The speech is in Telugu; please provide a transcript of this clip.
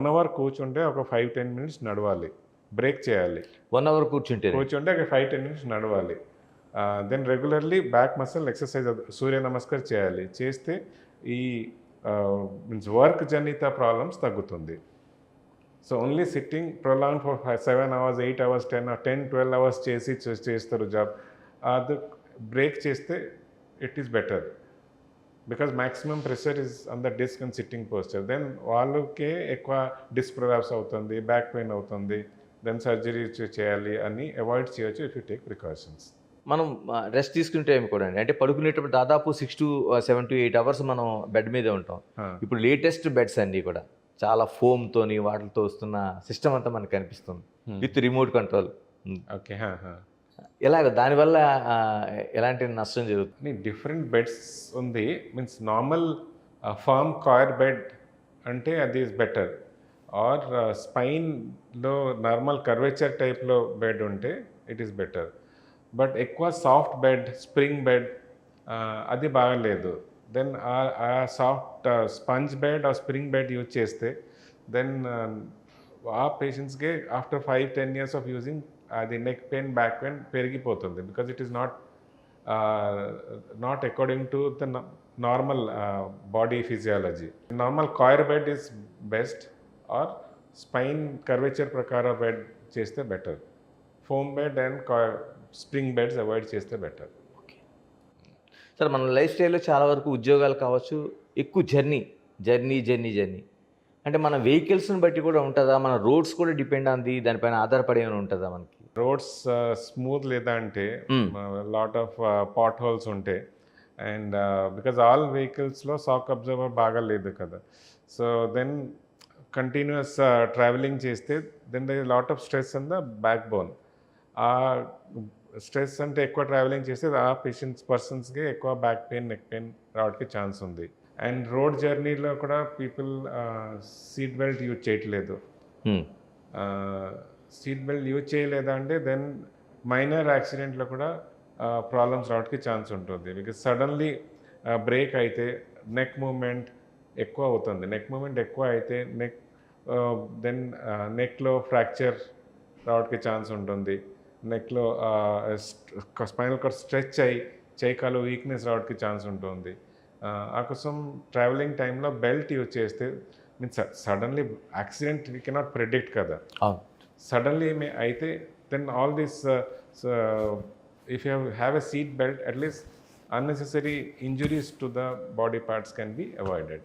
1 అవర్ కూర్చుంటే ఒక 5-10 మినిట్స్ నడవాలి. బ్రేక్ చేయాలి. 1 అవర్ కూర్చుంటే కూర్చుంటే ఒక 5-10 మినిట్స్ నడవాలి. Then regularly back muscle exercise Surya Namaskar చేయాలి. చేస్తే ఈ మీన్స్ వర్క్ జనిత ప్రాబ్లమ్స్ తగ్గుతుంది. So only sitting prolong for 7 hours, 8 hours, 10-12 hours చేస్తారు జాబ్. అది బ్రేక్ చేస్తే it is better. Because maximum pressure is on the disc and sitting posture. Then వాళ్ళకే ఎక్కువ డిస్క్ ప్రొలాప్స్ అవుతుంది, బ్యాక్ పెయిన్ అవుతుంది. దెన్ సర్జరీ చేయాలి అని అవాయిడ్ చేయొచ్చు ఇఫ్ యూ టేక్ ప్రికాషన్స్. మనం రెస్ట్ తీసుకునే టైం కూడా అండి, అంటే పడుకునేటప్పుడు దాదాపు 7 to 8 అవర్స్ మనం బెడ్ మీదే ఉంటాం. ఇప్పుడు లేటెస్ట్ బెడ్స్ అన్నీ కూడా చాలా ఫోమ్తోని వాటితో వస్తున్న సిస్టమ్ అంతా మనకు కనిపిస్తుంది విత్ రిమోట్ కంట్రోల్. ఓకే. ఎలాగ దానివల్ల ఎలాంటి నష్టం జరుగుతుంది? డిఫరెంట్ బెడ్స్ ఉంది. Means normal firm coir bed అంటే అది బెటర్. ఆర్ స్పైన్లో నార్మల్ కర్వేచర్ టైప్లో బెడ్ ఉంటే ఇట్ ఈస్ బెటర్. బట్ ఎక్కువ సాఫ్ట్ బెడ్, స్ప్రింగ్ బెడ్ అది బాగలేదు. దెన్ ఆ సాఫ్ట్ స్పంజ్ బెడ్ ఆ స్ప్రింగ్ బెడ్ యూజ్ చేస్తే దెన్ ఆ పేషెంట్స్కి ఆఫ్టర్ 5-10 years ఆఫ్ యూజింగ్ అది నెక్ పెయిన్, బ్యాక్ పెయిన్ పెరిగిపోతుంది. Because it is not according to the normal body physiology. Normal coir bed is best. Or spine curvature ప్రకారం బెడ్ చేస్తే better. Foam bed and spring beds avoid చేస్తే బెటర్. ఓకే సార్, మన లైఫ్ స్టైల్లో చాలా వరకు ఉద్యోగాలు కావచ్చు, ఎక్కువ జర్నీ అంటే మన వెహికల్స్ని బట్టి కూడా ఉంటుందా? మన రోడ్స్ కూడా డిపెండ్ ఆన్ దానిపైన ఆధారపడి ఉంటుందా మనకి? రోడ్స్ స్మూత్ లేదా అంటే లాట్ ఆఫ్ పాట్ హోల్స్ ఉంటాయి. అండ్ బికాజ్ ఆల్ వెహికల్స్లో షాక్ అబ్జర్వర్ బాగా లేదు కదా. సో దెన్ కంటిన్యూస్ ట్రావెలింగ్ చేస్తే then the lot of stress on the backbone. ఆ స్ట్రెస్ అంటే ఎక్కువ ట్రావెలింగ్ చేస్తే ఆ పర్సన్స్కి ఎక్కువ బ్యాక్ పెయిన్, నెక్ పెయిన్ రావడానికి ఛాన్స్ ఉంది. అండ్ రోడ్ జర్నీలో కూడా పీపుల్ సీట్ బెల్ట్ యూజ్ చేయట్లేదు. సీట్ బెల్ట్ యూజ్ చేయలేదా అంటే దెన్ మైనర్ యాక్సిడెంట్లో కూడా ప్రాబ్లమ్స్ రావడానికి ఛాన్స్ ఉంటుంది. బికాజ్ సడన్లీ బ్రేక్ అయితే నెక్ మూమెంట్ ఎక్కువ అవుతుంది. నెక్ మూమెంట్ ఎక్కువ అయితే దెన్ నెక్లో ఫ్రాక్చర్ రావడానికి ఛాన్స్ ఉంటుంది. నెక్లో స్పైనల్ కార్డ్ స్ట్రెచ్ అయ్యి చేయికాలు వీక్నెస్ రావడానికి ఛాన్స్ ఉంటుంది. ఆ కోసం ట్రావెలింగ్ టైంలో బెల్ట్ యూజ్ చేస్తే means suddenly accident we cannot predict కదా. సడన్లీ అయితే then all this if you have a seat belt, at least unnecessary injuries to the body parts can be avoided.